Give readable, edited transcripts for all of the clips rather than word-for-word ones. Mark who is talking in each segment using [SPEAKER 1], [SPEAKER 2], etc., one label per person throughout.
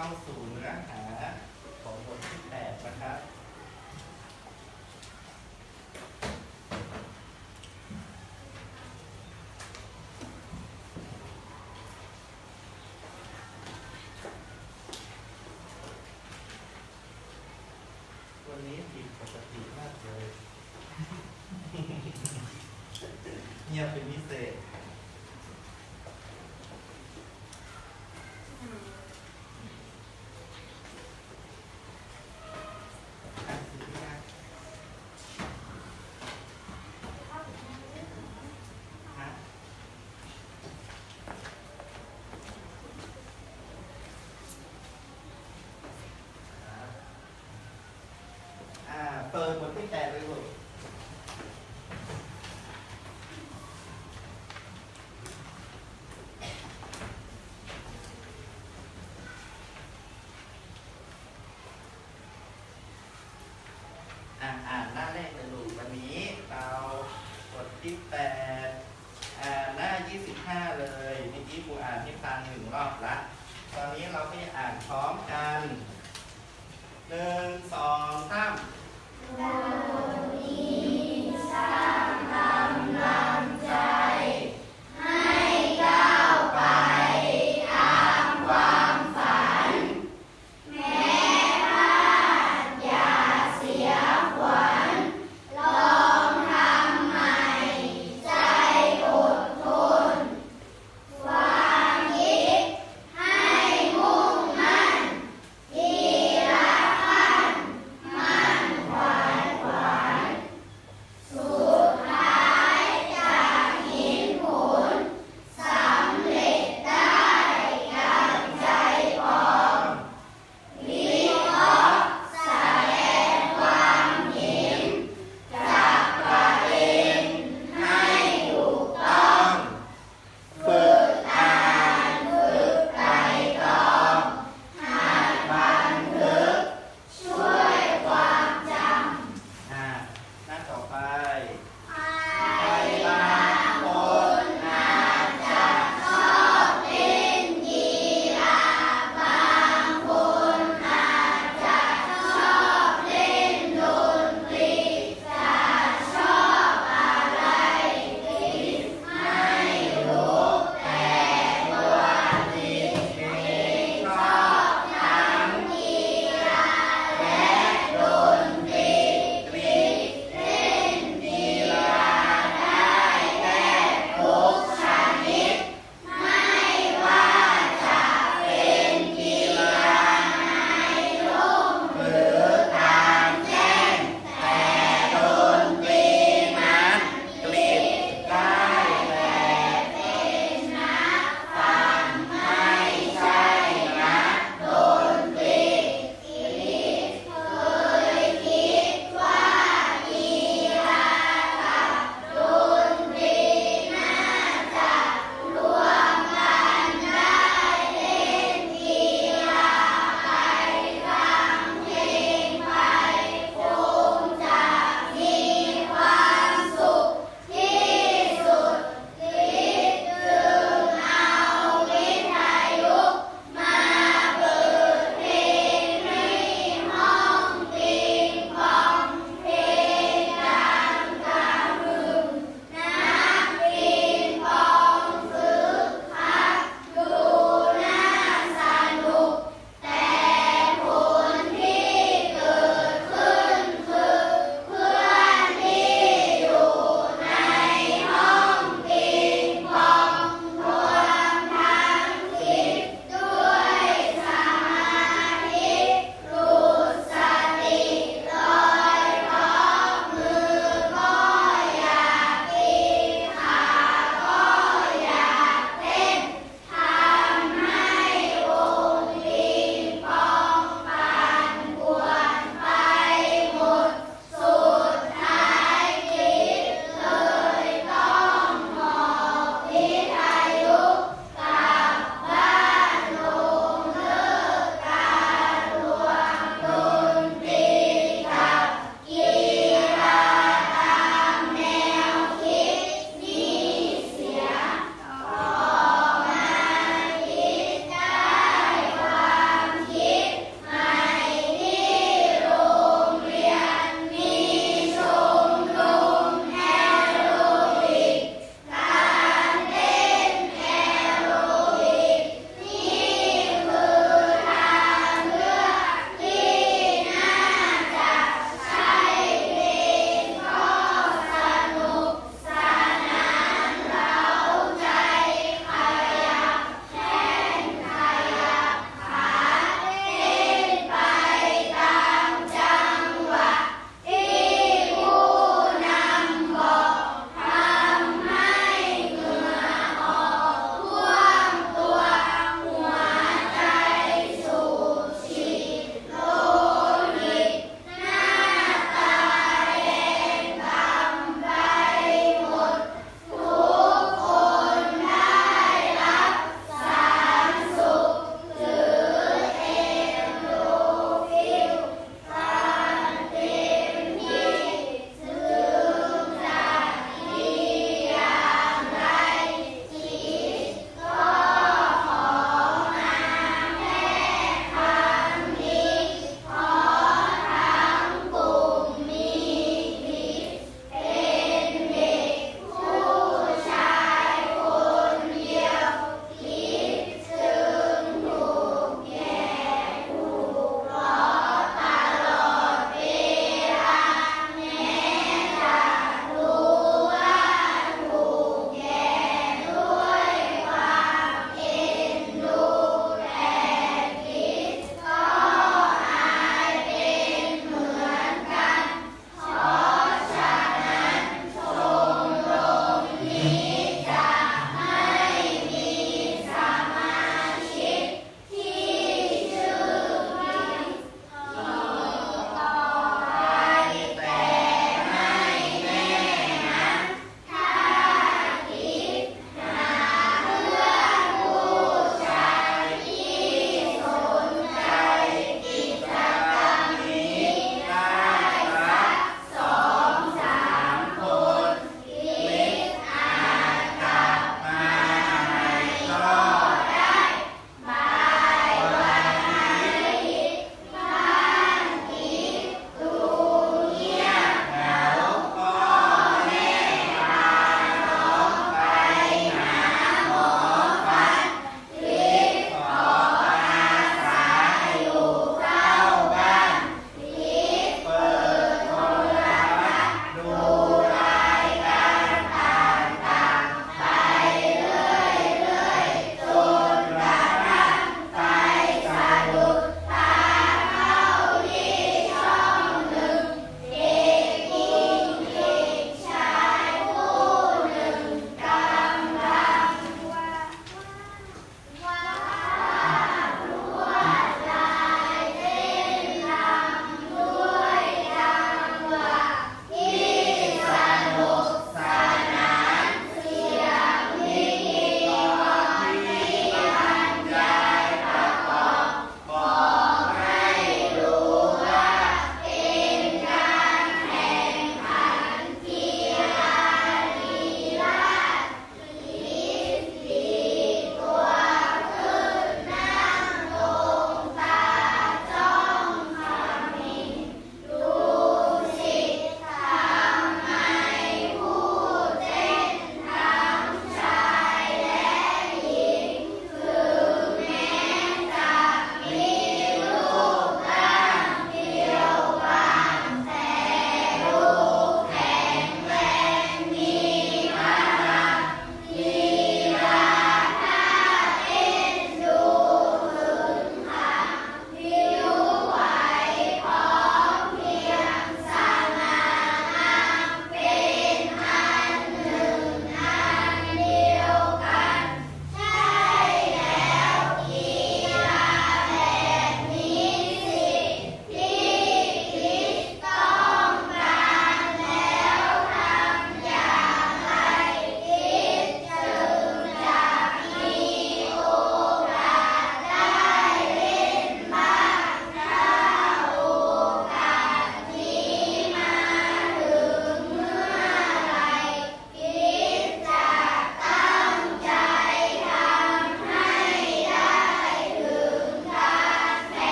[SPEAKER 1] เข้าสู่เนื้อหาของบทที่8นะครับวันนี้ผิดปกติมากเลย เงียบเป็นพิเศษเปิดบทที่8เลยลูกอ่านหน้าแรกเลยลูกวันนี้เราบทที่8หน้า25เลยเมื่อกี้ครูอ่านให้ฟัง1 รอบละตอนนี้เราก็จะอ่านพร้อมกัน1 2 3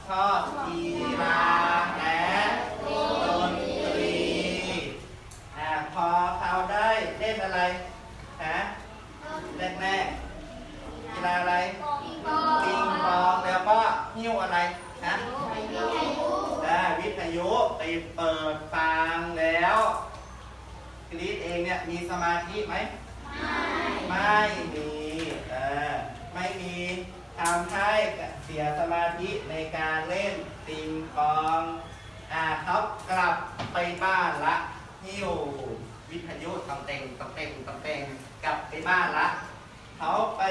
[SPEAKER 1] ชอบกีฬาและดนตรีพอเขาได้เล่นอะไรฮะแรกกีฬาอะไรปิงปองแล้วก็หิ้วอะไรฮะวิทยุไปเปิดฟังแล้วกรีดเองเนี่ยมีสมาธิไหมไม่มีไม่มีทำให้เสียสมาธิในการเล่นปิงปองเขากลับไปบ้านละหิ้ววิทยุตำเต็งกลับไปบ้านละเขาไป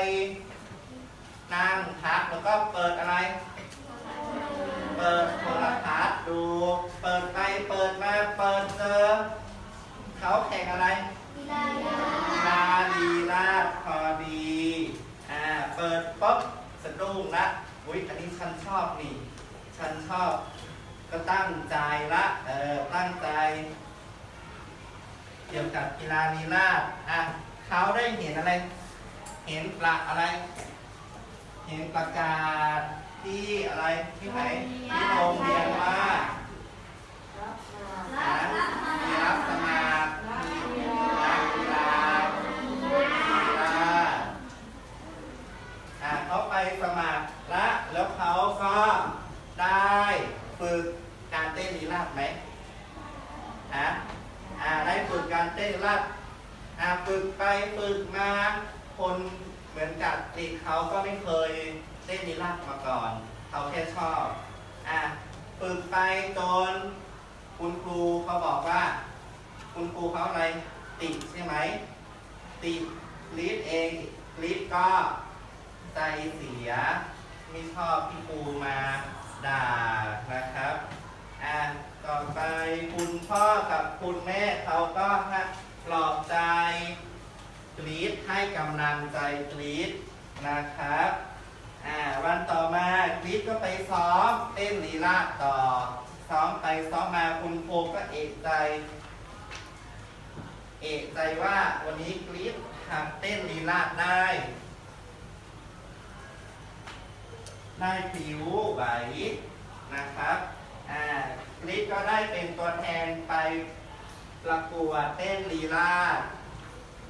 [SPEAKER 1] นั่งพักแล้วก็เปิดอะไรเปิดโทรทัศน์ดูเปิดไปเปิดมาเปิดเจอเขาแข่งอะไรลีลาพอดีเปิดปุ๊บสะดุ้งละอุ๊ยอันนี้ฉันชอบนี่ฉันชอบก็ตั้งใจละตั้งใจเกี่ยวกับกีฬาลีลาเขาได้เห็นอะไรเห็นอะไรเห็นประกาศที่อะไรที่ไหนที่โรงเรียนว่ามีรับสมัครนักกีฬาเขาไปสมัครแล้วเขาก็ได้ฝึกการเต้นลีลาศไหมได้ฝึกการเต้นลีลาศฝึกไปฝึกมาคนเหมือนกับเด็กเขาก็ไม่เคยเต้นลีลาศมาก่อนเขาแค่ชอบฝึกไปจนคุณครูเขาบอกว่าคุณครูเขาอะไรติดใช่ไหมติดลีดเองลีดก็ใจเสียไม่ชอบที่ครูมาด่านะครับต่อไปคุณพ่อกับคุณแม่เขาก็ปลอบใจกรี๊ดให้กำลังใจกรี๊ดนะครับวันต่อมากรี๊ดก็ไปซ้อมเต้นลีลาศต่อซ้อมไปซ้อมมาคุณครูก็เอกใจว่าวันนี้กรี๊ดเต้นลีลาศได้ผิวไหวนะครับกรี๊ดก็ได้เป็นตัวแทนไปประกวดเต้นลีลาศ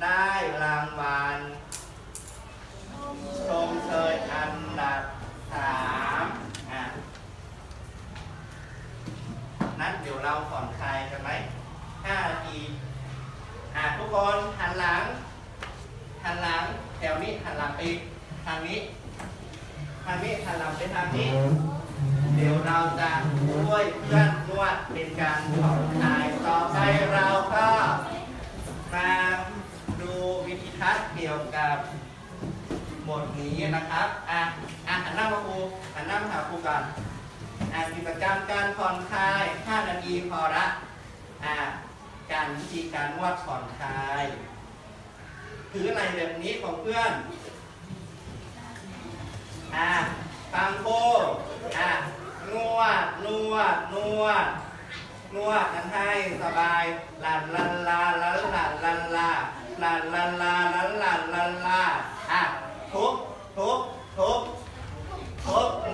[SPEAKER 1] ได้รางวัลชมเชยอันดับ 3นั้นเดี๋ยวเราผ่อนคลายกันไหม5 นาทีทุกคนหันหลังแถวนี้หันหลังไปทางนี้หันหลังไปทางนี้เดี๋ยวเราจะช่วยเพื่อนนวดเป็นการผ่อนคลายต่อไปเราก็มาดูวิธีทัศน์เกี่ยวกับบทนี้นะครับหันหน้ามาครูหันหน้ามาหาครูกันกิจกรรมการผ่อนคลาย5 นาทีพอละการวิธีการนวดผ่อนคลายถืออะไรแบบนี้ของเพื่อนฟังโคนวดนั้นให้สบายลันลาทุบ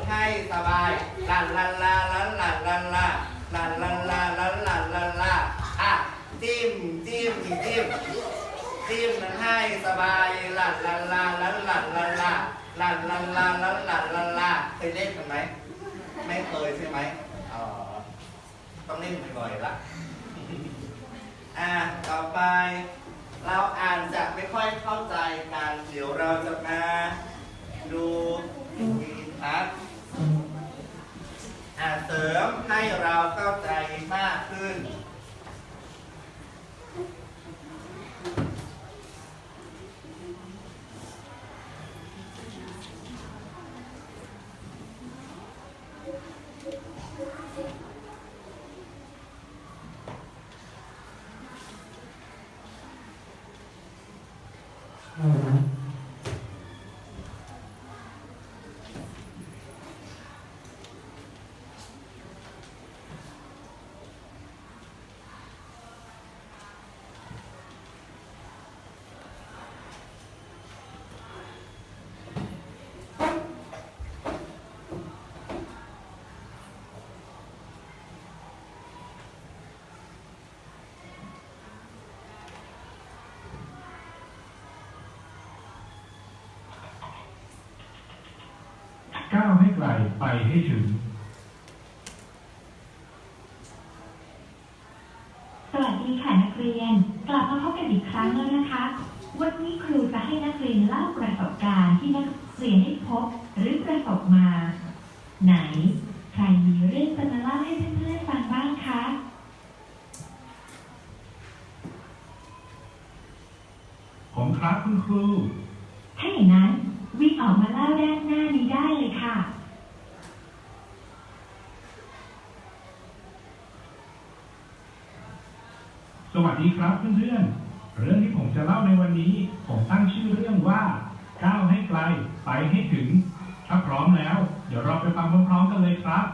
[SPEAKER 1] ให้สบายลันจิ้มนั้นให้สบายลันเคยเล่นกันไหมไม่เคยใช่ไหมต้องเล่นบ่อยๆละต่อไปเราอ่านจะไม่ค่อยเข้าใจกันเดี๋ยวเราจะมาดูวิธีทัศน์เสริมให้เราเข้าใจมากขึ้น
[SPEAKER 2] ก้าวให้ไกลไปให้ถึง
[SPEAKER 3] สวัสดีค่ะนักเรียนกลับมาพบกันอีกครั้งแล้วนะคะวันนี้ครูจะให้นักเรียนเล่าประสบการณ์ที่นักเรียนได้พบหรือประสบมาไหนใครมีเรื่องจะมาเล่าให้เพื่อนๆฟังบ้างคะ
[SPEAKER 2] ผมครับคุณครู
[SPEAKER 3] ถ้าอย่างนั้นวิ่งออกมาเล่าด้านหน้านี้ได้เลยค่ะ
[SPEAKER 2] สวัสดีครับเพื่อนๆเรื่องที่ผมจะเล่าในวันนี้ผมตั้งชื่อเรื่องว่าก้าวให้ไกลไปให้ถึงถ้าพร้อมแล้วเดี๋ยวเราไปฟังพร้อมๆกันเลยครับ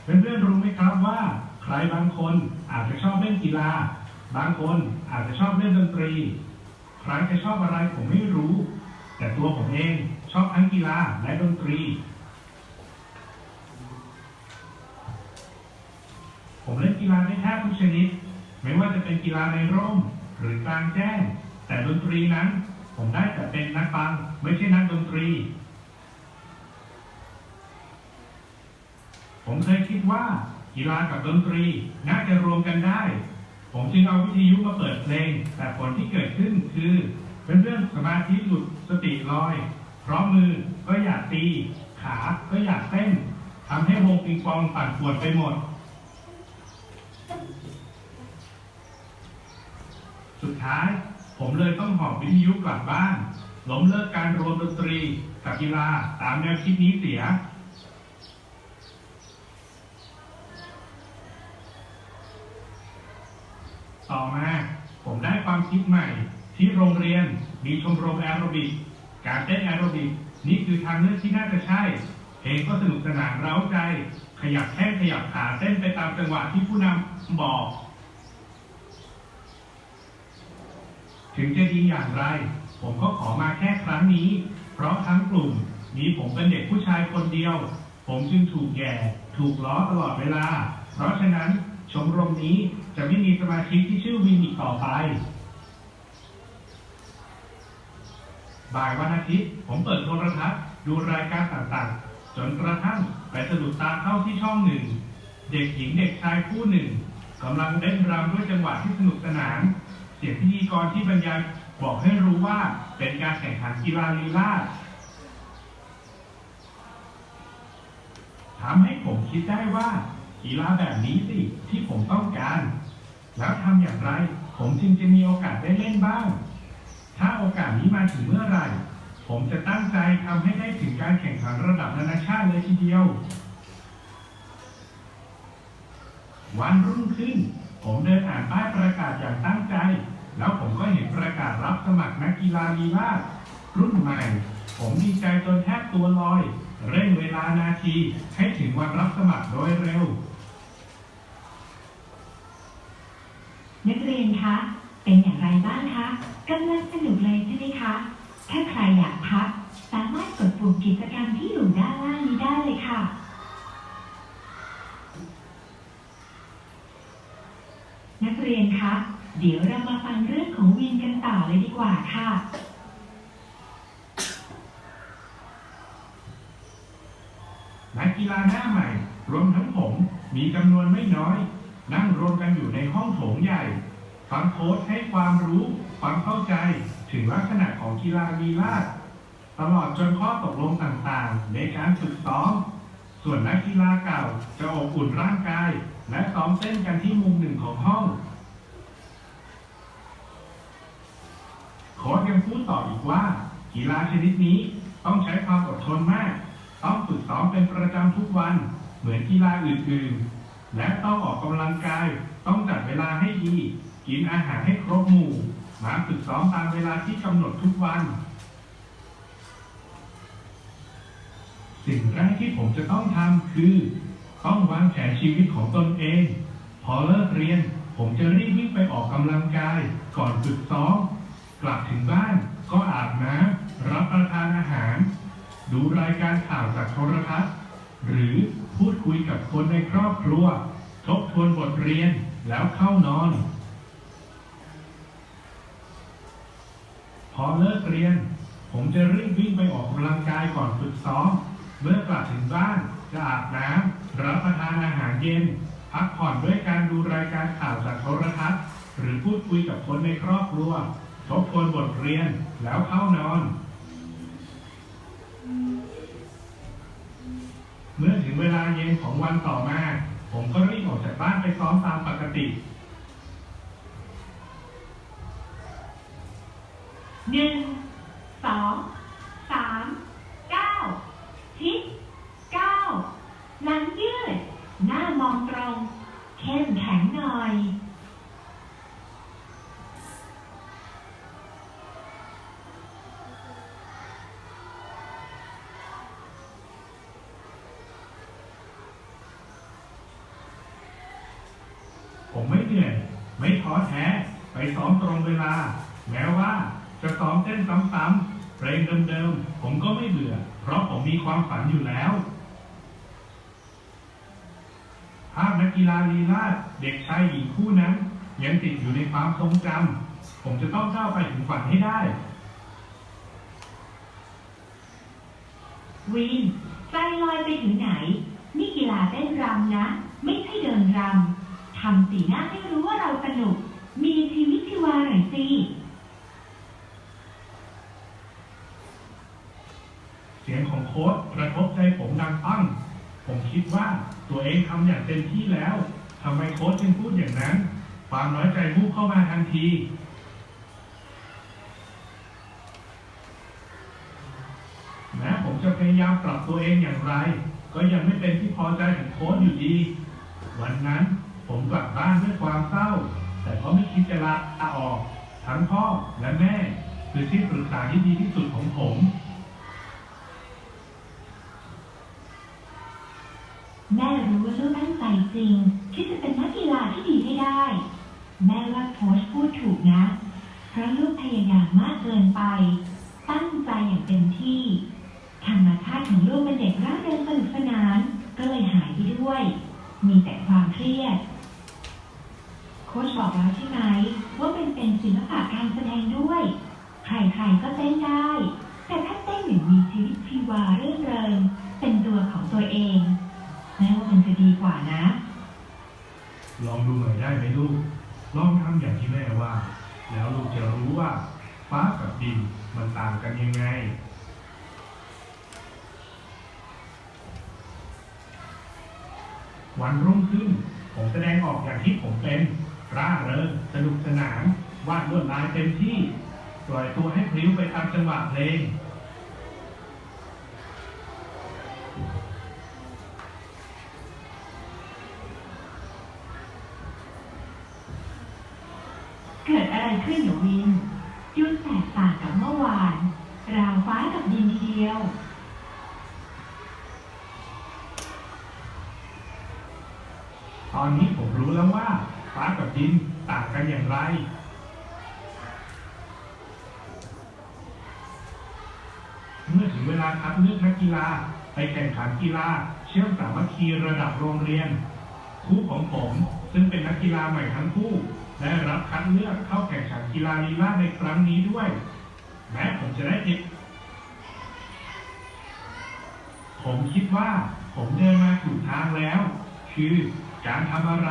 [SPEAKER 2] เพื่อนๆรู้ไหมครับว่าใครบางคนอาจจะชอบเล่นกีฬาบางคนอาจจะชอบเล่นดนตรีใครจะชอบอะไรผมไม่รู้แต่ตัวผมเองชอบทั้งกีฬาและดนตรีผมเล่นกีฬาได้แทบทุกชนิดไม่ว่าจะเป็นกีฬาในร่มหรือกลางแจ้งแต่ดนตรีนั้นผมได้แต่เป็นนักฟังไม่ใช่นักดนตรีผมเคยคิดว่ากีฬากับดนตรีน่าจะรวมกันได้ผมจึงเอาวิทยุมาเปิดเพลงแต่ผลที่เกิดขึ้นคือเป็นเรื่องสมาธิหลุดสติลอยเพราะมือก็อยากตีขาก็อยากเต้นทำให้วงปิงปองปั่นป่วนไปหมดสุดท้ายผมเลยต้องหอบวิทยุกลับบ้านล้มเลิกการรวมดนตรีกับกีฬาตามแนวคิดนี้เสียต่อมาผมได้ความคิดใหม่ที่โรงเรียนมีชมรมแอโรบิกการเต้นแอโรบิกนี่คือทางเลือกที่น่าจะใช่เพลงก็สนุกสนานเร้าใจขยับแข้งขยับขาเต้นไปตามจังหวะที่ผู้นำบอกถึงจะดีอย่างไรผมก็ขอมาแค่ครั้งนี้เพราะทั้งกลุ่มมีผมเป็นเด็กผู้ชายคนเดียวผมจึงถูกแย่ถูกล้อตลอดเวลาเพราะฉะนั้นชมรมนี้จะไม่มีสมาชิกที่ชื่อวินอีกต่อไปบ่ายวันอาทิตย์ผมเปิดโทรทัศน์ดูรายการต่างๆจนกระทั่งไปสะดุดตาเข้าที่ช่องหนึ่งเด็กหญิงเด็กชายคู่หนึ่งกำลังเต้นรำด้วยจังหวะที่สนุกสนานเสียงพิธีกรที่บรรยายบอกให้รู้ว่าเป็นการแข่งขันกีฬาลีลาศทำให้ผมคิดได้ว่ากีฬาแบบนี้สิที่ผมต้องการแล้วทำอย่างไรผมจึงจะมีโอกาสได้เล่นบ้างถ้าโอกาสนี้มาถึงเมื่อไหร่ผมจะตั้งใจทำให้ได้ถึงการแข่งขันระดับนานาชาติเลยทีเดียววันรุ่งขึ้นผมเดินอ่านป้ายประกาศอย่างตั้งใจแล้วผมก็เห็นประกาศรับสมัครนักกีฬาลีลาศรุ่นใหม่ผมดีใจจนแทบตัวลอยเร่งเวลานาทีให้ถึงวันรับสมัครโดยเร็ว
[SPEAKER 3] นักเรียนคะเป็นอย่างไรบ้างคะกำลังสนุกเลยใช่ไหมคะถ้าใครอยากพักสามารถกดปุ่มกิจกรรมที่อยู่ด้านล่างนี้ได้เลยค่ะนักเรียนคะเดี๋ยวเรามาฟังเรื่องของวินกันต่อเลยดีกว่าค่ะ
[SPEAKER 2] นักกีฬาหน้าใหม่รวมทั้งผมมีจำนวนไม่น้อยนั่งรวมกันอยู่ในห้องโถงใหญ่ฟังโค้ชให้ความรู้ความเข้าใจถึงลักษณะของกีฬาลีลาศตลอดจนข้อตกลงต่างๆในการฝึกซ้อมส่วนนักกีฬาเก่าจะอบอุ่นร่างกายและซ้อมเต้นกันที่มุมหนึ่งของห้องโค้ชยังพูดต่ออีกว่ากีฬาชนิดนี้ต้องใช้ความอดทนมากต้องฝึกซ้อมเป็นประจำทุกวันเหมือนกีฬาอื่นๆและต้องออกกำลังกายต้องจัดเวลาให้ดีกินอาหารให้ครบหมู่มาฝึกซ้อมตามเวลาที่กำหนดทุกวันสิ่งแรกที่ผมจะต้องทำคือต้องวางแผนชีวิตของตนเองพอเลิกเรียนผมจะรีบวิ่งไปออกกำลังกายก่อนฝึกซ้อมกลับถึงบ้านก็อาบน้ำรับประทานอาหารดูรายการข่าวจากโทรทัศน์หรือพูดคุยกับคนในครอบครัวทบทวนบทเรียนแล้วเข้านอนพอเลิกเรียน ผมจะรีบวิ่งไปออกกำลังกายก่อนฝึกซ้อม เมื่อกลับถึงบ้านจะอาบน้ำรับประทานอาหารเย็น พักผ่อนด้วยการดูรายการข่าวจากโทรทัศน์ หรือพูดคุยกับคนในครอบครัว ทบทวนบทเรียนแล้วเข้านอน เมื่อถึงเวลาเย็นของวันต่อมา ผมก็รีบออกจากบ้านไปซ้อมตามปกติ
[SPEAKER 3] 1 2 3 9ทิศ9หลังยืด หน้ามองตรง เข้มแข็งหน่อย
[SPEAKER 2] ผมไม่เหนื่อย ไม่ท้อแท้ ไปซ้อมตรงเวลา แม้ว่าจะซ้อมเต้นซ้ำๆเพลงเดิมๆ ผมก็ไม่เบื่อ เพราะผมมีความฝันอยู่แล้ว ภาพนักกีฬาลีลาศเด็กชายหญิงคู่นั้น ยังติดอยู่ในความทรงจำ ผมจะต้องก้าวไปถึงฝันให้ได้
[SPEAKER 3] วิน ใจลอยไปถึงไหน นี่กีฬาเต้นรำนะ ไม่ใช่เดินรำ ทำสีหน้าให้รู้ว่าเราสนุก มีชีวิตชีวาหน่อยสิ
[SPEAKER 2] เสียงของโค้ชกระทบใจผมดังปั้ง ผมคิดว่าตัวเองทำอย่างเต็มที่แล้ว ทำไมโค้ชจึงพูดอย่างนั้น ความน้อยใจวูบเข้ามาทันที แม้ผมจะพยายามปรับตัวเองอย่างไร ก็ยังไม่เป็นที่พอใจของโค้ชอยู่ดี วันนั้นผมกลับบ้านด้วยความเศร้า แต่ก็ไม่คิดจะลาออก ทั้งพ่อและแม่คือที่ปรึกษาที่ดีที่สุดของผม
[SPEAKER 3] แม่รู้ว่าลูกตั้งใจจริงที่จะเป็นนักกีฬาที่ดีให้ได้ แม่ว่าโค้ชพูดถูกนะ เพราะลูกพยายามมากเกินไป ตั้งใจอย่างเต็มที่ ธรรมชาติของลูกเป็นเด็กร่าเริงสนุกสนาน ก็เลยหายไปด้วย มีแต่ความเครียด โค้ชบอกแล้วใช่ไหมว่าเป็นศิลปะการแสดงด้วย ใครๆก็เต้นได้ แต่ถ้าเต้นอย่างมีชีวิตชีวาเรื่นเริงเป็นตัวของตัวเองแม้ว่ามันจะดีกว่านะ
[SPEAKER 2] ลองดูหน่อยได้ไหมลูก ลองทำอย่างที่แม่ว่า แล้วลูกจะรู้ว่าฟ้ากับดินมันต่างกันยังไง วันรุ่งขึ้น ผมแสดงออกอย่างที่ผมเป็นร่าเริงสนุกสนาน วาดลวดลายเต็มที่ ปล่อยตัวให้พลิ้วไปตามจังหวะเพลง
[SPEAKER 3] เกิดอะไรขึ้นเหรอวินยุ่นแตกต่างกับเมื่อวาน ราวฟ้ากับดินทีเดียว
[SPEAKER 2] ตอนนี้ผมรู้แล้วว่าฟ้ากับดินต่างกันอย่างไร เมื่อถึงเวลาคัดเลือกนักกีฬาไปแข่งขันกีฬาเชื่อมสามัคคีระดับโรงเรียน คู่ของผมซึ่งเป็นนักกีฬาใหม่ทั้งคู่ได้รับคัดเลือกเข้าแข่งขันกีฬาลีลาศในครั้งนี้ด้วย แม้ผมจะได้ผิดผมคิดว่าผมเดินมาถูกทางแล้ว คือการทำอะไร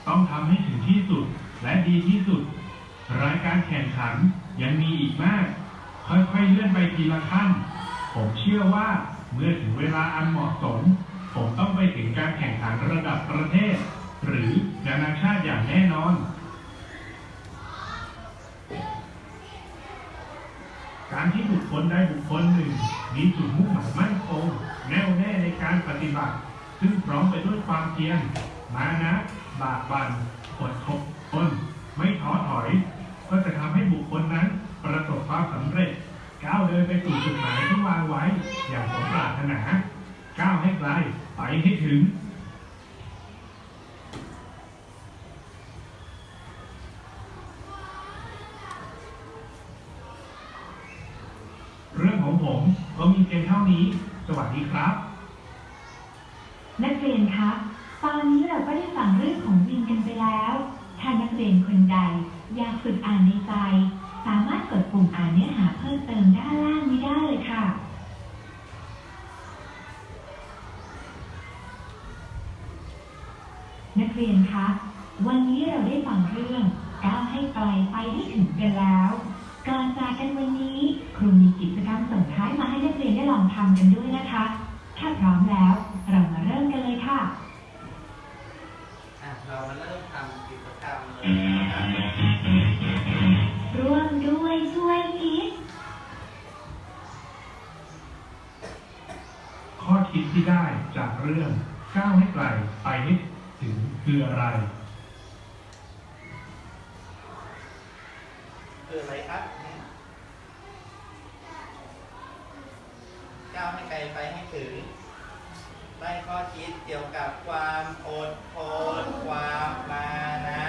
[SPEAKER 2] ต้องทำให้ถึงที่สุดและดีที่สุด รายการแข่งขันยังมีอีกมาก ค่อยๆเลื่อนไปทีละขั้น ผมเชื่อว่าเมื่อถึงเวลาอันเหมาะสม ผมต้องไปถึงการแข่งขันระดับประเทศ หรือนานาชาติอย่างแน่นอน การที่บุคคลใดบุคคลหนึ่งมีจุดมุ่งหมายมั่นคงแน่วแน่ในการปฏิบัติ ซึ่งพร้อมไปด้วยความเพียรมานะบากบั่นอดทนไม่ท้อถอย ก็จะทำให้บุคคลนั้นประสบความสำเร็จ ก้าวเดินไปสู่จุดหมายที่วางไว้อย่างสมปรารถนา ก้าวให้ไกลไปให้ถึง เรื่องของผมก็มีเพียงเท่านี้ สวัสดีครับ
[SPEAKER 3] นักเรียนครับ ตอนนี้เราก็ได้ฟังเรื่องของวินกันไปแล้ว ถ้านักเรียนคนใดอยากฝึกอ่านในใจ สามารถกดปุ่มอ่านเนื้อหาเพิ่มเติมด้านล่างนี้ได้เลยค่ะนักเรียนคะวันนี้เราได้ฟังเรื่องก้าวให้ไกลไปให้ถึงกันแล้วก่อนจากกันวันนี้ครูมีกิจกรรมส่งท้ายมาให้นักเรียนได้ลองทำกันด้วยนะคะถ้าพร้อมแล้วเรามาเริ่มกันเลยค่ะ
[SPEAKER 1] เรามาเริ่มทำกิจกรรมเลยนะครับ
[SPEAKER 3] ร่วมด้วยช่วยคิด
[SPEAKER 2] ข้อคิดที่ได้จากเรื่องก้าวให้ไกลไปให้ถึงคืออะไร
[SPEAKER 1] คืออะไรครับก้าวให้ไกลไปให้ถึงได้ข้อคิดเกี่ยวกับความอดทนความมานะ